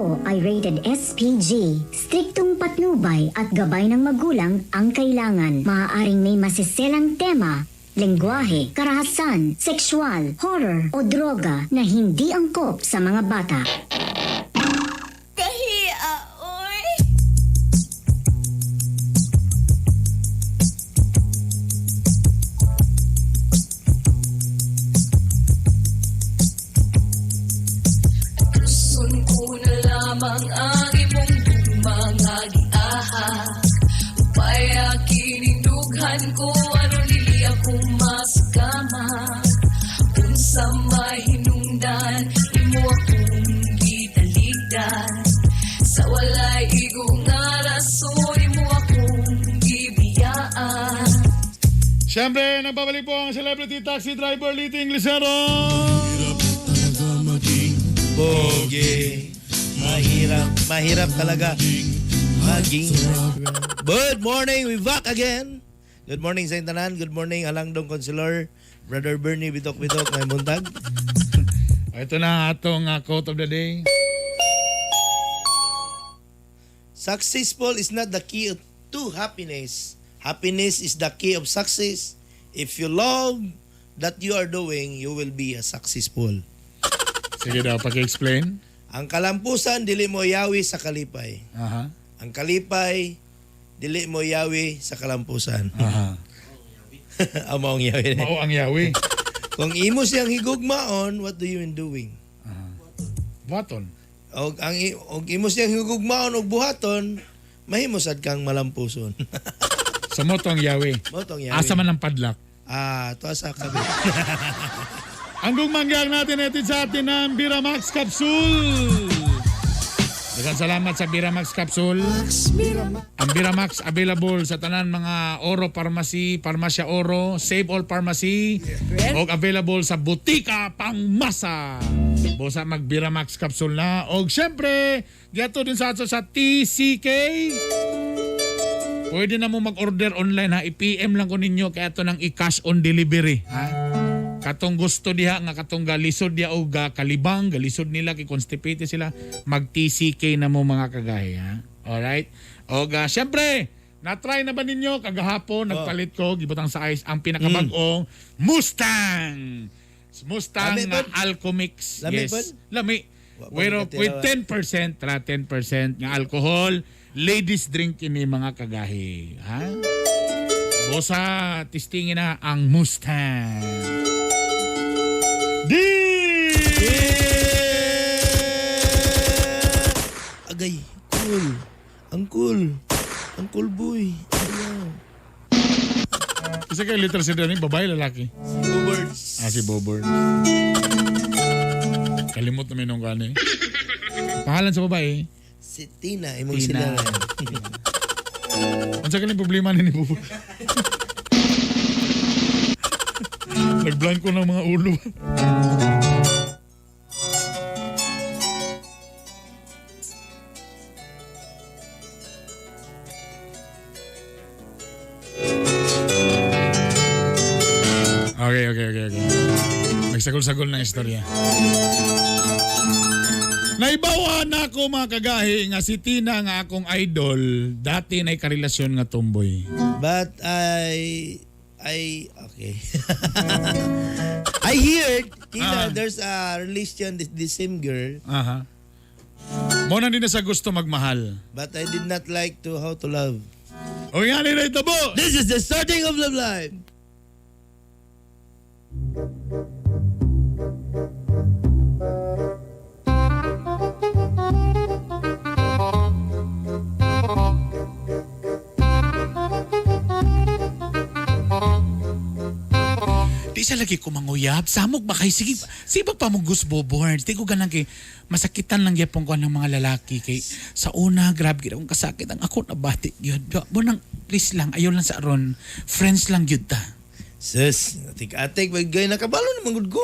ito ay rated SPG. Striktong patnubay at gabay ng magulang ang kailangan. Maaaring may masiselang tema, lengguwahe, karahasan, sexual, horror o droga na hindi angkop sa mga bata. Kahiya, oy! Gusto ko na lamang ang imong dumangagiahak upaya kinindughan ko ano dili ako maskama unsa mahinungdan imo akong gitaligdan sa walay igong nga rason imo akong gibiyaan. Siyempre, nagbabalik po ang celebrity taxi driver Lito Inglesero. Boge. Mahirap talaga maging. Good morning, we back again. Good morning sa intanan. Good morning, Alangdong Consular. Brother Bernie, bitok-bitok, may buntag. Ito na atong quote of the day. Successful is not the key to happiness. Happiness is the key of success. If you love that you are doing, you will be a successful. Sige daw, paki-explain. Ang kalampusan, dili mo yawi sa kalipay. Aha. Ang kalipay, dili mo yawi sa kalampusan. Aha. Amaong yawi. Mao ang yawi. Kung imo siyang higugmaon, what do you mean doing? Waton. Og imo siyang higugmaon og buhaton, mahimosad kang malampuson. Sa moto ang yawi. Motong yawi. Asa man ang padlak. Tuwa sa kabit. Ang gugmangyang natin sa atin ng Biramax Capsule. Daghang salamat sa Biramax Capsule. Ang Biramax available sa tanan mga Oro Pharmacy, Parmasya Oro, Save All Pharmacy, o available sa Butika Pangmasa. Bosa mag Biramax Capsule na. O syempre, gato din sa ato sa TCK. Pwede na mo mag-order online ha. I-PM lang ko ninyo kaya ito nang i-cash on delivery. Ha? Katong gusto diha nga katong galisod diha o kalibang, galisod nila kay constipated sila, mag-TCK na mo mga kagahi ha. Alright? O syempre, na-try na ba ninyo kagahapon nagpalit ko gibutang sa ice ang pinakabag-ong Mustang. Mustang Lami na ba? Alcomix. Lami Yes. ba? Lami. With 10%, 10% nga alcohol, ladies drink ini mga kagahi. Ha? Bosa, tistingin na ang Mustang. Agay, cool. Ang cool. Ang cool boy. Ayaw. Kasi kayo literal si Danny, babae, lalaki. Bobards. Si Bobber. Kalimot na may nung gani. Pangalan sa babae? Si Tina. Imong Tina. sila. Ano sa kaling problema ni Bobber? Nagblanko ng mga ulo. Okay. Nagsagol-sagol ng istorya. Naibawa na ako mga kagahi nga si Tina nga akong idol. Dati na'y karelasyon nga tumboy. But okay. I heard, Tina, there's a relation this same girl, Aha. Muna din na sa gusto magmahal. but I did not like to how to love. O nga nila ito po. This is the starting of love life. Di sa lagi ko manguyab. Samog ba kay sige. Sibag pa mong gusbo board. Di ko ganang kay masakitan lang yapong ko ng mga lalaki kay sa una grabe gid akong kasakit ang ako nabati gyud. Mo nang please lang ayon lang sa aron. Friends lang gyud ta. Sus, atik-atik bagay nakabalo naman gud ko.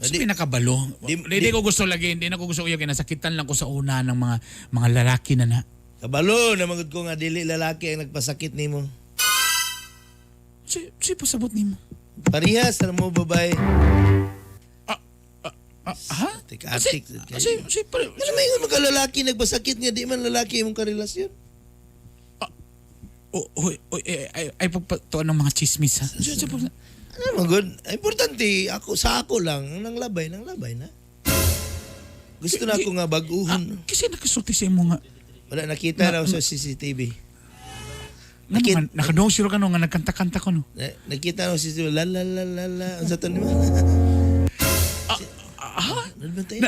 So, pinakabalo. Hindi ko gusto lagi, hindi na ko gusto uyab kay nasakitan lang ko sa una ng mga lalaki na. Kabalo naman gud ko nga dili lalaki ang nagpasakit nimo. Si pasabot nimo. Parehas na mo babae. Ha? Atik Katik. Kasi pare, Ano may mga lalaki nagpasakit nga di man lalaki imong karelasyon? ay pagpatuan ng mga chismis ha. Ano mo good? Importante ako lang nang labay na. Gusto na ako nga baguhon. Kasi nakasulti sa imo nga. Wala nakita raw sa CCTV. Nakadong sila ka no nga nagkanta-kanta ko no. Nakita raw sa CCTV la la la la la. Ang sa tanong mo.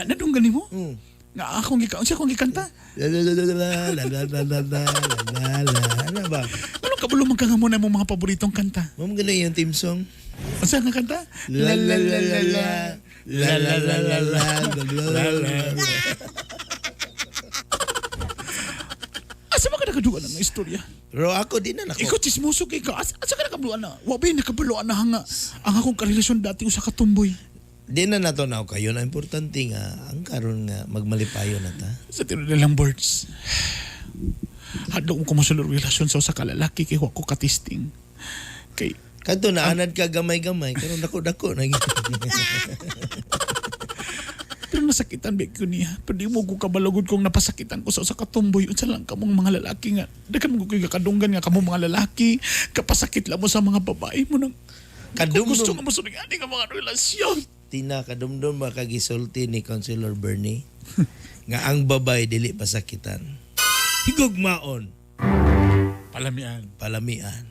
Nadong gani mo? Hmm. Nga akong gikanta. La la la la la la la la la la la la. Ano ba? Ano kabalo magkangamo na imong mga paboritong kanta? Ma'am ganun yung team song. Asa nga kanta? La la la la la la la la la la la. Asa ba ka nakaduan ng istorya? Pero ako di na nako. Ikaw chismoso kay ka. Asa ka nakabuan na? Wabi nakabuan na hanga. Ang akong karelasyon dati usa ka tumboy. Di na nato na kayo na importante nga ang karon nga magmalipayo na ta. Sa tinilang birds. Hadlok mo kumusulong relasyon sa usa ka lalaki kay wa ko katisting. Kay Kadto na anad ka gamay-gamay karon dako-dako na. pero nasakitan ba ko niya. Pero di mo ko kabalugod kung napasakitan ko sa usa ka tumboy. Unsa lang kamong mga lalaki nga. Dagan mo ko kadunggan nga kamong mga lalaki. Kapasakit lang mo sa mga babae mo nang Kadumdum. gusto nga masuling ani nga mga relasyon. Tina kadumdum makagisulti ni Councilor Bernie nga ang babay dili pasakitan. Higugmaon, palamian.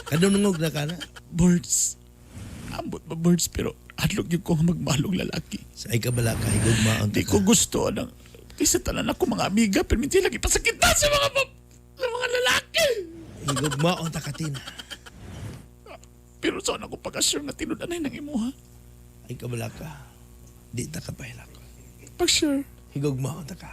Kadumdungog na kana Birds. Ambot ba birds pero hadlok yung ko nga magmalog lalaki. sa ay kabala ka higugmaon Di ta ko ka. gusto ng kaysa tanan ako mga amiga pero hindi lagi pasakitan sa mga lalaki. Higugmaon ta ka Tina. Pero saan ako pag-assure na tinunanay ng imuha? Ay kabala ka. Di ta ka pahilak. Pag-sure. Higugmaon ta ka.